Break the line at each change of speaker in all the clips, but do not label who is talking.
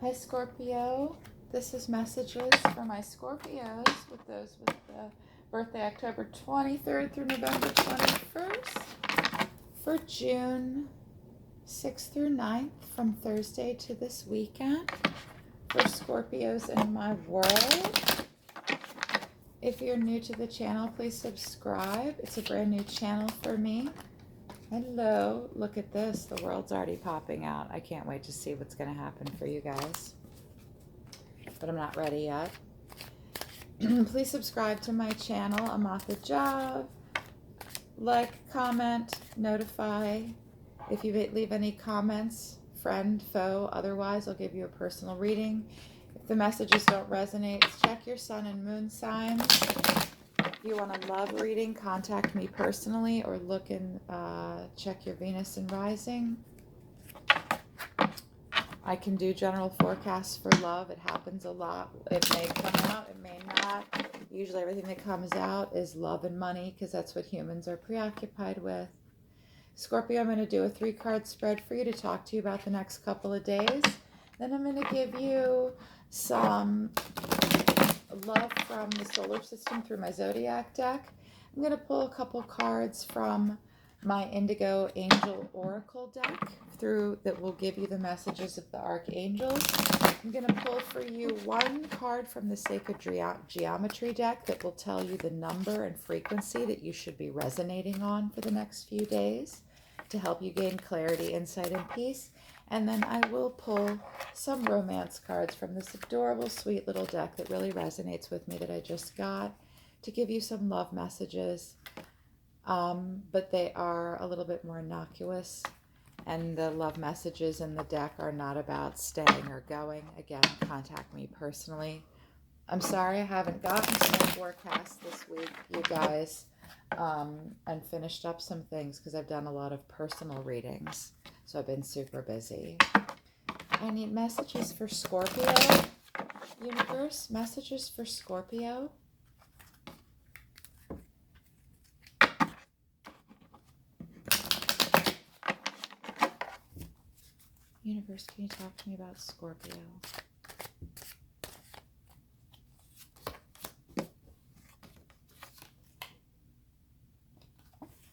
Hi Scorpio, this is messages for my Scorpios with those with the birthday October 23rd through November 21st for June 6th through 9th from Thursday to this weekend for Scorpios in my world. If you're new to the channel, please subscribe. It's a brand new channel for me. Hello, look at this. The world's already popping out. I can't wait to see what's going to happen for you guys. But I'm not ready yet. Please subscribe to my channel. I'm off the job. Like, comment, notify. If you leave any comments, friend, foe, otherwise, I'll give you a personal reading. If the messages don't resonate, check your sun and moon signs. If you want a love reading, contact me personally or look and check your Venus and rising. I can do general forecasts for love. It happens a lot. It may come out, it may not. Usually everything that comes out is love and money because that's what humans are preoccupied with. Scorpio, I'm going to do a 3-card spread for you to talk to you about the next couple of days. Then I'm going to give you some love from the solar system through my zodiac deck. I'm going to pull a couple cards from my Indigo Angel Oracle deck that will give you the messages of the archangels. I'm going to pull for you one card from the Sacred Geometry deck that will tell you the number and frequency that you should be resonating on for the next few days to help you gain clarity, insight, and peace. And then I will pull some romance cards from this adorable, sweet little deck that really resonates with me that I just got to give you some love messages. But they are a little bit more innocuous, and the love messages in the deck are not about staying or going. Again, contact me personally. I'm sorry I haven't gotten to my forecast this week, you guys, and finished up some things because I've done a lot of personal readings, so I've been super busy. I need messages for Scorpio. Universe, messages for Scorpio. Universe, can you talk to me about Scorpio?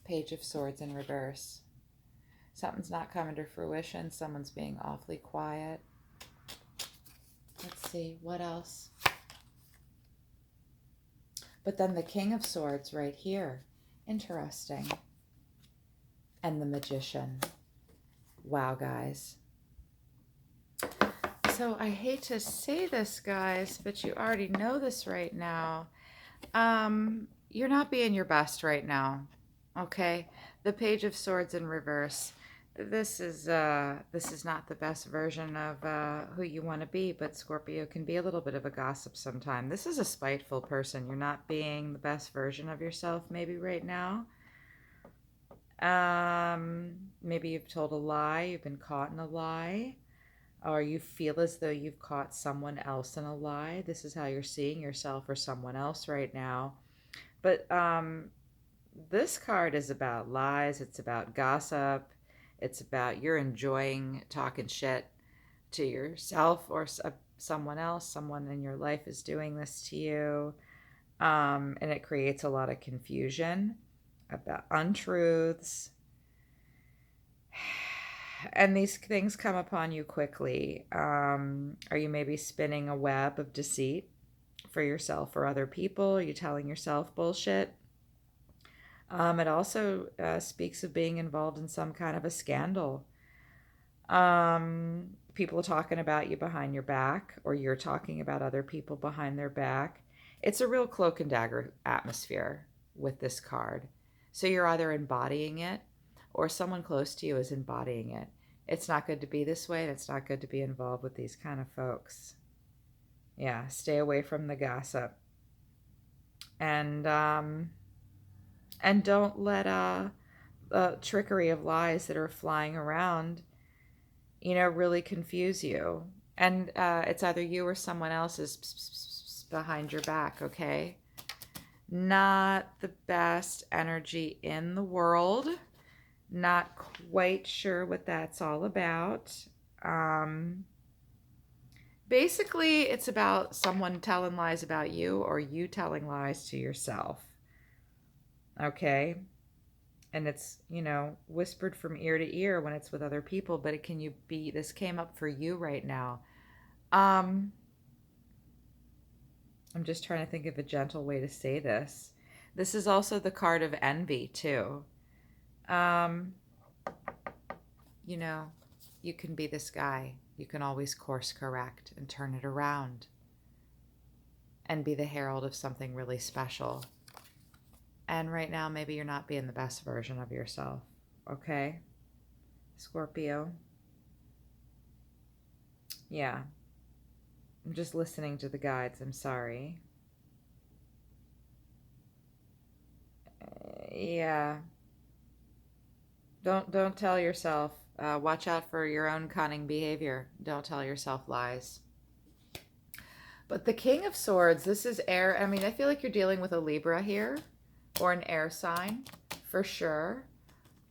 Page of Swords in reverse. Something's not coming to fruition. Someone's being awfully quiet. Let's see, what else? But then the King of Swords right here. Interesting. And the Magician. Wow, guys. So I hate to say this, guys, but you already know this right now. You're not being your best right now. Okay? The Page of Swords in reverse. This is not the best version of who you want to be, but Scorpio can be a little bit of a gossip sometime. This is a spiteful person. You're not being the best version of yourself maybe right now. Maybe you've told a lie, you've been caught in a lie, or you feel as though you've caught someone else in a lie. This is how you're seeing yourself or someone else right now. But this card is about lies, it's about gossip, it's about you're enjoying talking shit to yourself or someone else. Someone in your life is doing this to you. And it creates a lot of confusion about untruths. And these things come upon you quickly. Are you maybe spinning a web of deceit for yourself or other people? Are you telling yourself bullshit? It also speaks of being involved in some kind of a scandal. People talking about you behind your back, or you're talking about other people behind their back. It's a real cloak and dagger atmosphere with this card. So you're either embodying it or someone close to you is embodying it. It's not good to be this way, and it's not good to be involved with these kind of folks. Yeah, stay away from the gossip. And don't let trickery of lies that are flying around, really confuse you. And it's either you or someone else is behind your back, okay? Not the best energy in the world. Not quite sure what that's all about. Basically, it's about someone telling lies about you or you telling lies to yourself. Okay? And it's, whispered from ear to ear when it's with other people, but it can you be this came up for you right now. Um I'm just trying to think of a gentle way to say this. This is also the card of envy too. Um you know, you can be this guy. You can always course correct and turn it around and be the herald of something really special. And right now, maybe you're not being the best version of yourself. Okay, Scorpio? Yeah, I'm just listening to the guides. I'm sorry. Yeah, don't tell yourself. Watch out for your own cunning behavior. Don't tell yourself lies. But the King of Swords, this is air. I mean, I feel like you're dealing with a Libra here or an air sign for sure.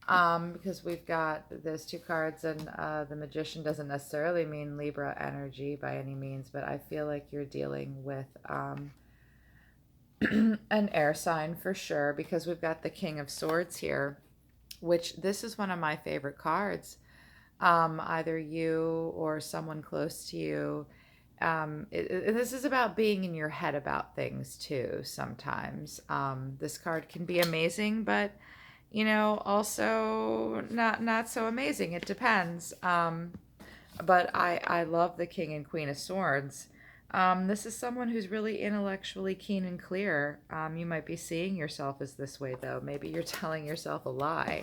Because we've got those two cards, and the Magician doesn't necessarily mean Libra energy by any means, but I feel like you're dealing with an air sign for sure, because we've got the King of Swords here, which this is one of my favorite cards. Either you or someone close to you. This is about being in your head about things too. Sometimes this card can be amazing, but also not so amazing. It depends. But I love the King and Queen of Swords. This is someone who's really intellectually keen and clear. You might be seeing yourself as this way, though. Maybe you're telling yourself a lie.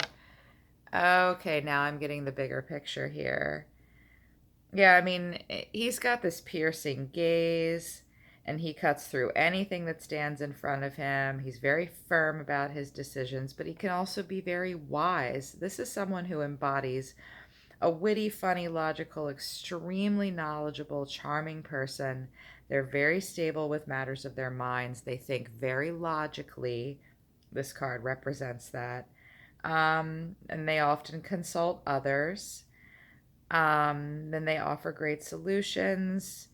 Okay, now I'm getting the bigger picture here. Yeah, I mean, he's got this piercing gaze, and he cuts through anything that stands in front of him. He's very firm about his decisions, but he can also be very wise. This is someone who embodies a witty, funny, logical, extremely knowledgeable, charming person. They're very stable with matters of their minds. They think very logically. This card represents that. And they often consult others. Then they offer great solutions.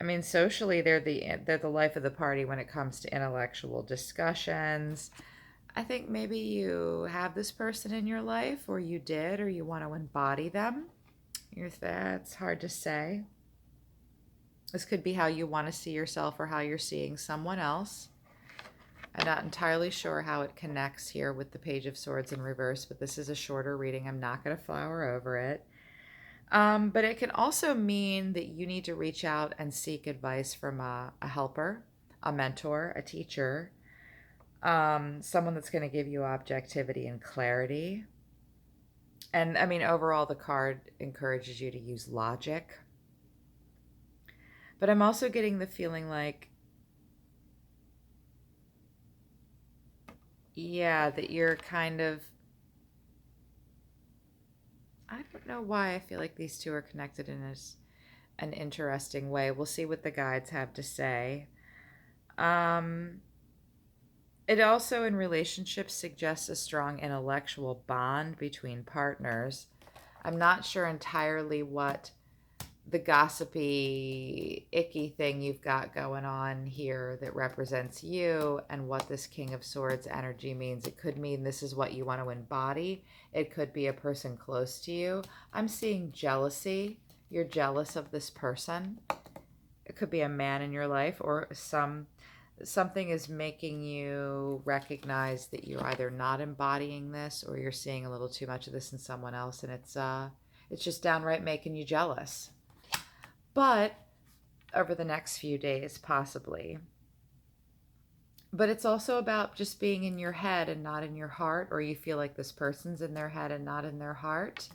I mean, socially, they're the life of the party when it comes to intellectual discussions. I think maybe you have this person in your life, or you did, or you want to embody them. That's hard to say. This could be how you want to see yourself or how you're seeing someone else. I'm not entirely sure how it connects here with the Page of Swords in reverse, but this is a shorter reading. I'm not going to flower over it. But it can also mean that you need to reach out and seek advice from a helper, a mentor, a teacher, someone that's going to give you objectivity and clarity. And I mean, overall, the card encourages you to use logic. But I'm also getting the feeling like, yeah, that you're kind of, I don't know why I feel like these two are connected in an interesting way. We'll see what the guides have to say. Um, it also, in relationships, suggests a strong intellectual bond between partners. I'm not sure entirely what the gossipy, icky thing you've got going on here that represents you and what this King of Swords energy means. It could mean this is what you want to embody. It could be a person close to you. I'm seeing jealousy. You're jealous of this person. It could be a man in your life, or something is making you recognize that you're either not embodying this or you're seeing a little too much of this in someone else, and it's just downright making you jealous. But over the next few days, possibly. But it's also about just being in your head and not in your heart, or you feel like this person's in their head and not in their heart.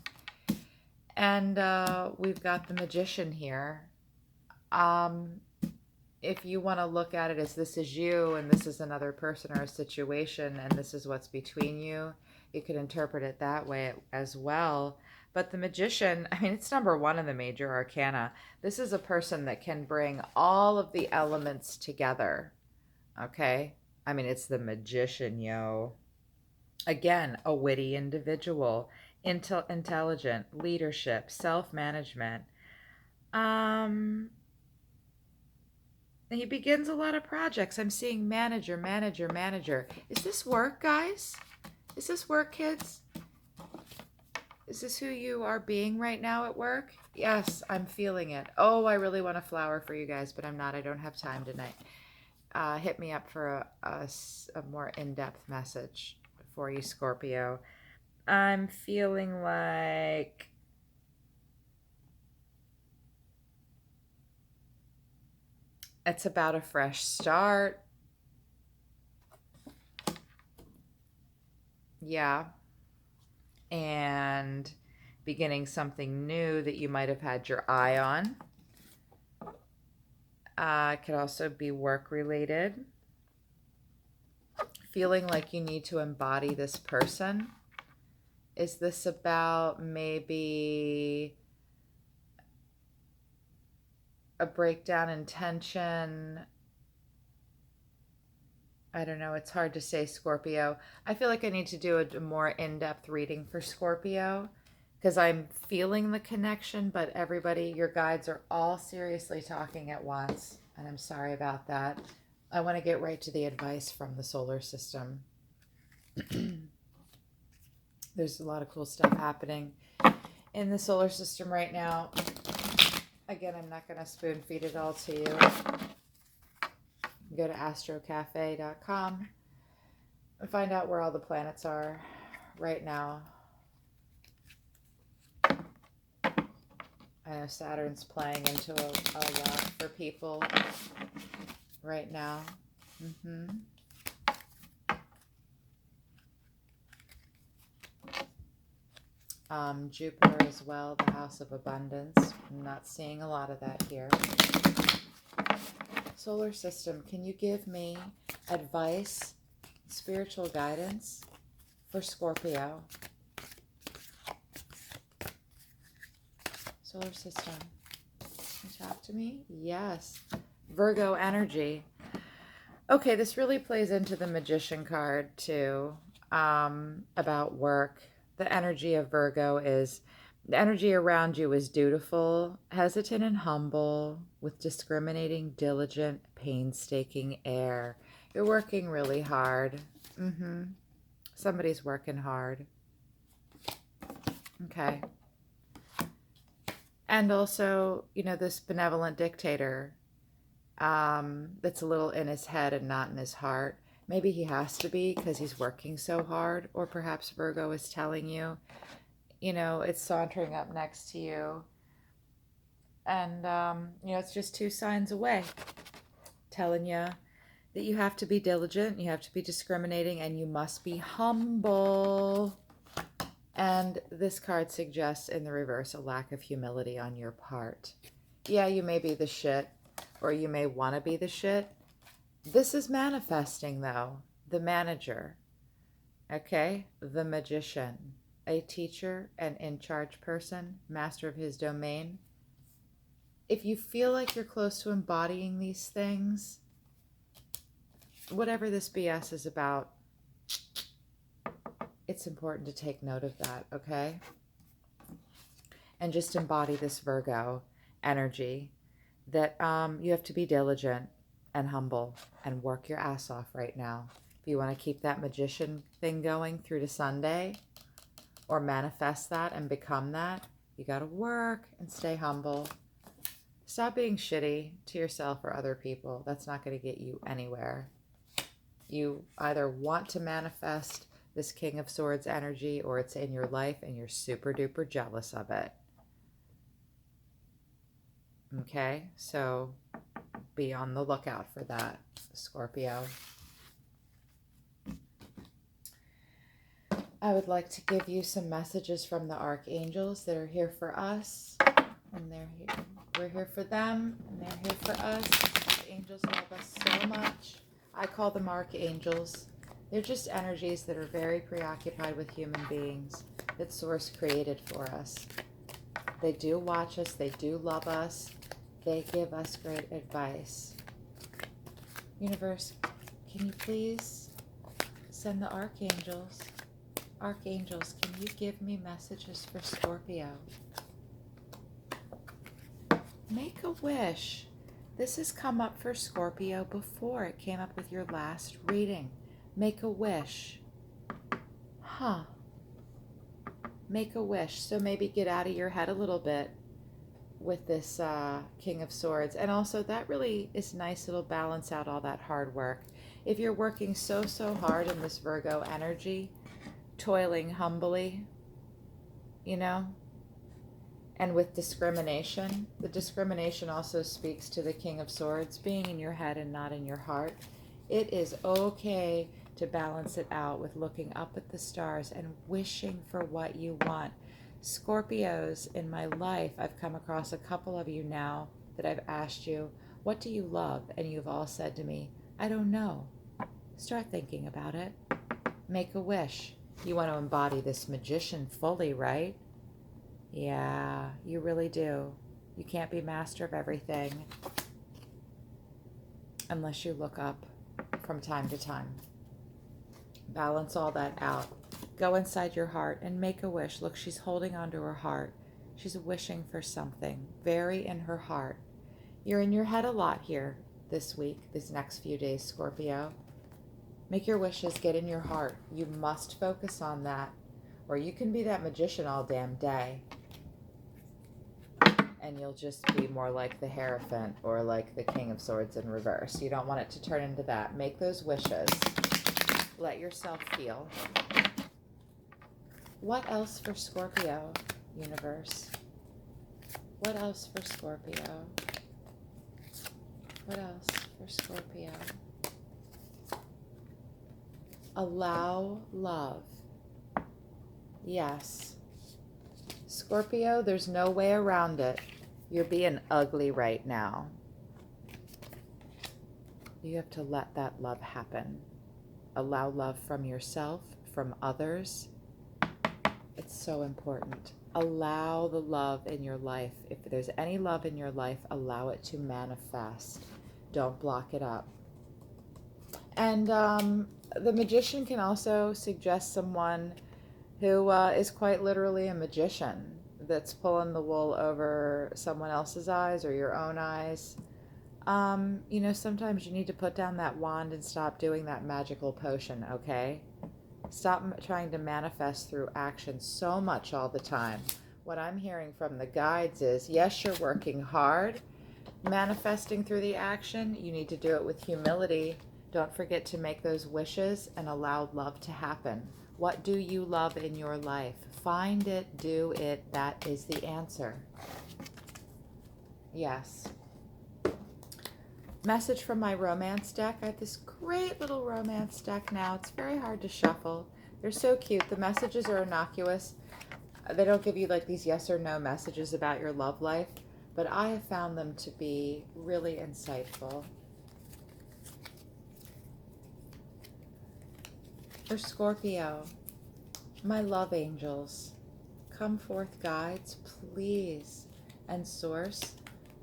And we've got the Magician here. If you want to look at it as this is you and this is another person or a situation and this is what's between you, you could interpret it that way as well. But the Magician, I mean, it's number one in the major arcana. This is a person that can bring all of the elements together. Okay? I mean, it's the Magician, yo. Again, a witty individual, intelligent, leadership, self-management. Um, And he begins a lot of projects. I'm seeing manager, manager, manager. Is this work, guys? Is this work, kids? Is this who you are being right now at work? Yes, I'm feeling it. Oh, I really want a flower for you guys, but I'm not. I don't have time tonight. Hit me up for a more in-depth message for you, Scorpio. I'm feeling like it's about a fresh start. Yeah. And beginning something new that you might have had your eye on. It could also be work related. Feeling like you need to embody this person. Is this about maybe a breakdown in tension? I don't know. It's hard to say, Scorpio. I feel like I need to do a more in-depth reading for Scorpio because I'm feeling the connection, but everybody, your guides are all seriously talking at once, and I'm sorry about that. I want to get right to the advice from the solar system. There's a lot of cool stuff happening in the solar system right now. Again, I'm not going to spoon feed it all to you. Go to astrocafe.com and find out where all the planets are right now. I know Saturn's playing into a lot for people right now. Jupiter as well, the house of abundance. I'm not seeing a lot of that here. Solar system, can you give me advice, spiritual guidance for Scorpio? Solar system, can you talk to me? Yes. Virgo energy. Okay, this really plays into the Magician card too, about work. The energy of Virgo is, the energy around you is dutiful, hesitant and humble, with discriminating, diligent, painstaking air. You're working really hard. Somebody's working hard. Okay. And also, you know, this benevolent dictator that's a little in his head and not in his heart. Maybe he has to be because he's working so hard, or perhaps Virgo is telling you, you know, it's sauntering up next to you. And, you know, it's just two signs away telling you that you have to be diligent, you have to be discriminating, and you must be humble. And this card suggests in the reverse a lack of humility on your part. Yeah, you may be the shit, or you may want to be the shit. This is manifesting, though. The manager, okay? The magician, a teacher, an in-charge person, master of his domain. If you feel like you're close to embodying these things, whatever this BS is about, it's important to take note of that, okay? And just embody this Virgo energy that you have to be diligent and humble and work your ass off right now. If you want to keep that magician thing going through to Sunday, or manifest that and become that, you got to work and stay humble. Stop being shitty to yourself or other people. That's not going to get you anywhere. You either want to manifest this King of Swords energy, or it's in your life and you're super duper jealous of it. Okay, so be on the lookout for that, Scorpio. I would like to give you some messages from the archangels that are here for us, and they're here. We're here for them, and they're here for us. The angels love us so much. I call them archangels. They're just energies that are very preoccupied with human beings that Source created for us. They do watch us. They do love us. They give us great advice. Universe, can you please send the archangels? Archangels, can you give me messages for Scorpio? Make a wish. This has come up for Scorpio before. It came up with your last reading. Make a wish. Huh. Make a wish. So maybe get out of your head a little bit with this King of Swords. And also that really is nice. It'll balance out all that hard work. If you're working so hard in this Virgo energy, toiling humbly, you know, and with discrimination, the discrimination also speaks to the King of Swords being in your head and not in your heart. It is okay to balance it out with looking up at the stars and wishing for what you want. Scorpios in my life, I've come across a couple of you now that I've asked you, what do you love? And you've all said to me, I don't know. Start thinking about it. Make a wish. You want to embody this magician fully, right? Yeah, you really do. You can't be master of everything unless you look up from time to time. Balance all that out. Go inside your heart and make a wish. Look, she's holding onto her heart. She's wishing for something very in her heart. You're in your head a lot here this week, these next few days, Scorpio. Make your wishes, get in your heart. You must focus on that, or you can be that magician all damn day and you'll just be more like the Hierophant or like the King of Swords in reverse. You don't want it to turn into that. Make those wishes. Let yourself feel. What else for Scorpio, universe? What else for Scorpio? What else for Scorpio? Allow love. Yes. Scorpio, there's no way around it. You're being ugly right now. You have to let that love happen. Allow love from yourself, from others. It's so important. Allow the love in your life. If there's any love in your life, allow it to manifest. Don't block it up. And the magician can also suggest someone who is quite literally a magician that's pulling the wool over someone else's eyes or your own eyes. You know, sometimes you need to put down that wand and stop doing that magical potion, okay? Stop trying to manifest through action so much all the time. What I'm hearing from the guides is, yes, you're working hard, manifesting through the action. You need to do it with humility. Don't forget to make those wishes and allow love to happen. What do you love in your life? Find it, do it. That is the answer. Yes. Message from my romance deck. I have this great little romance deck now. It's very hard to shuffle. They're so cute. The messages are innocuous. They don't give you like these yes or no messages about your love life, but I have found them to be really insightful. For Scorpio, my love angels, come forth, guides, please, and source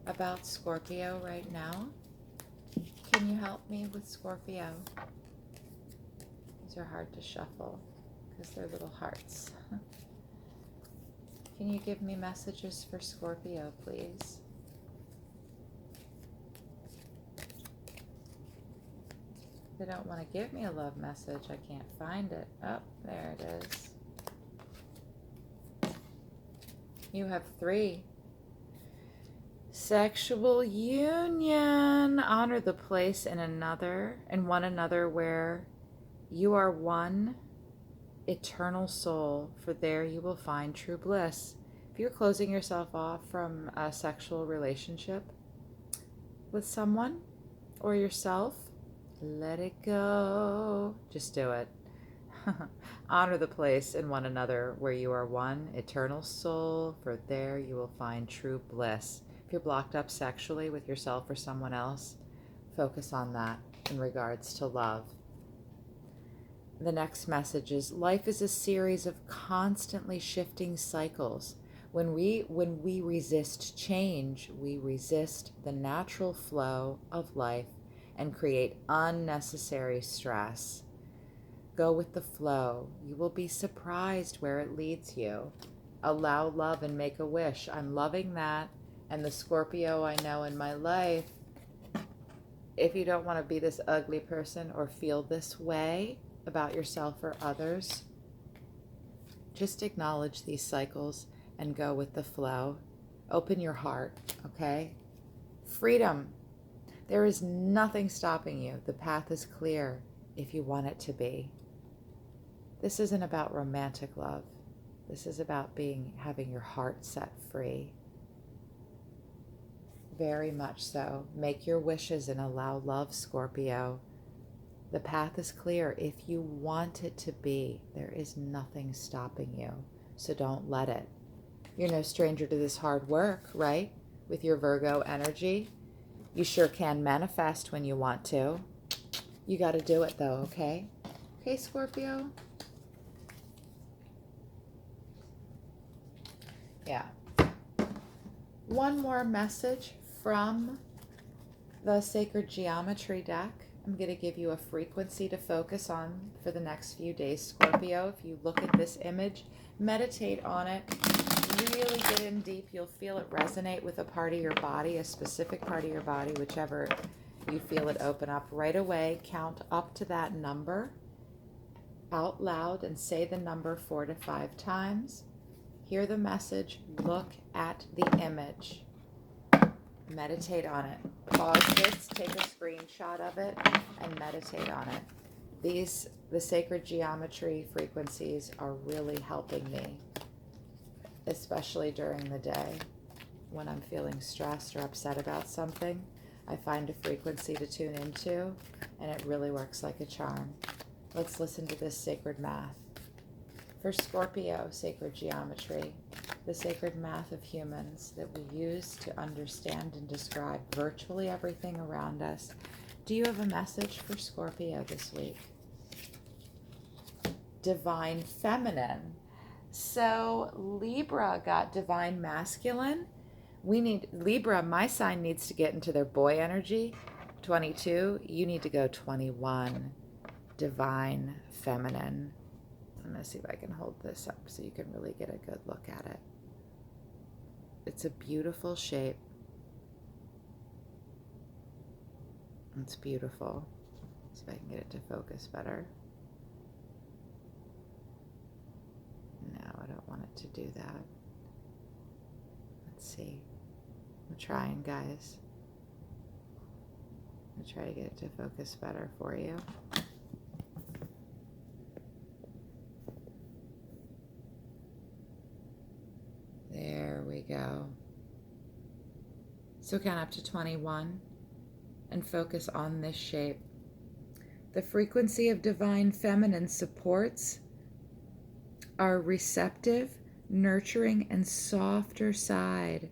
about Scorpio right now. Can you help me with Scorpio? These are hard to shuffle because they're little hearts. Can you give me messages for Scorpio, please? They don't want to give me a love message. I can't find it. Oh, there it is. You have 3. Sexual union. Honor the place in one another where you are one eternal soul, for there you will find true bliss. If you're closing yourself off from a sexual relationship with someone or yourself, let it go. Just do it. Honor the place in one another where you are one eternal soul, for there you will find true bliss. If you're blocked up sexually with yourself or someone else, focus on that in regards to love. The next message is, life is a series of constantly shifting cycles. When we resist change, we resist the natural flow of life and create unnecessary stress. Go with the flow. You will be surprised where it leads you. Allow love and make a wish. I'm loving that. And the Scorpio I know in my life if you don't want to be this ugly person or feel this way about yourself or others, just acknowledge these cycles and go with the flow. Open your heart, okay? Freedom. There is nothing stopping you. The path is clear if you want it to be. This isn't about romantic love. This is about having your heart set free. Very much so. Make your wishes and allow love, Scorpio. The path is clear if you want it to be. There is nothing stopping you. So don't let it. You're no stranger to this hard work, right? With your Virgo energy. You sure can manifest when you want to. You got to do it though, okay? Okay, Scorpio? Yeah. One more message from the Sacred Geometry deck. I'm going to give you a frequency to focus on for the next few days, Scorpio. If you look at this image, meditate on it, really get in deep. You'll feel it resonate with a part of your body, a specific part of your body, whichever you feel it open up right away. Count up to that number out loud and say the number 4 to 5 times. Hear the message, look at the image. Meditate on it. Pause this, take a screenshot of it, and meditate on it. The sacred geometry frequencies are really helping me, especially during the day. When I'm feeling stressed or upset about something, I find a frequency to tune into, and it really works like a charm. Let's listen to this sacred math. For Scorpio, sacred geometry, the sacred math of humans that we use to understand and describe virtually everything around us. Do you have a message for Scorpio this week? Divine feminine. So Libra got divine masculine. Libra, my sign needs to get into their boy energy. 22, you need to go 21. Divine feminine. I'm going to see if I can hold this up so you can really get a good look at it. It's a beautiful shape. It's beautiful. See if I can get it to focus better. No, I don't want it to do that. Let's see. I'm trying, guys. I'm going to try to get it to focus better for you. There we go. So count up to 21 and focus on this shape. The frequency of divine feminine supports our receptive, nurturing, and softer side,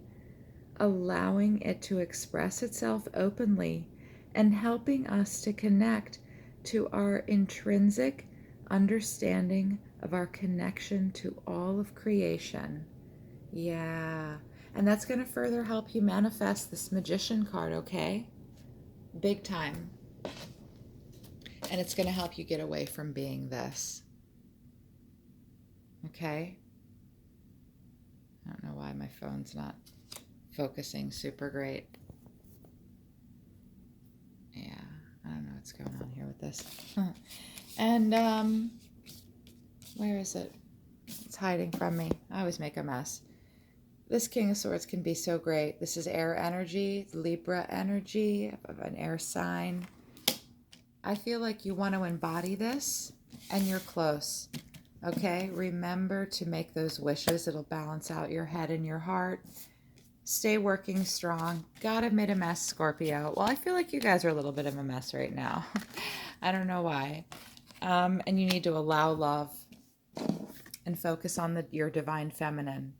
allowing it to express itself openly and helping us to connect to our intrinsic understanding of our connection to all of creation. Yeah, and that's going to further help you manifest this Magician card, okay? Big time. And it's going to help you get away from being this. Okay? I don't know why my phone's not focusing super great. Yeah, I don't know what's going on here with this. And, where is it? It's hiding from me. I always make a mess. This King of Swords can be so great. This is air energy, Libra energy of an air sign. I feel like you want to embody this and you're close. Okay? Remember to make those wishes. It'll balance out your head and your heart. Stay working strong. God, I've made a mess, Scorpio. Well, I feel like you guys are a little bit of a mess right now. I don't know why. And you need to allow love and focus on your divine feminine.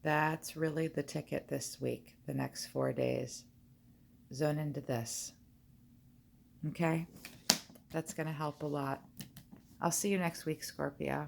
That's really the ticket this week, the next 4 days. Zone into this. Okay? That's going to help a lot. I'll see you next week, Scorpio.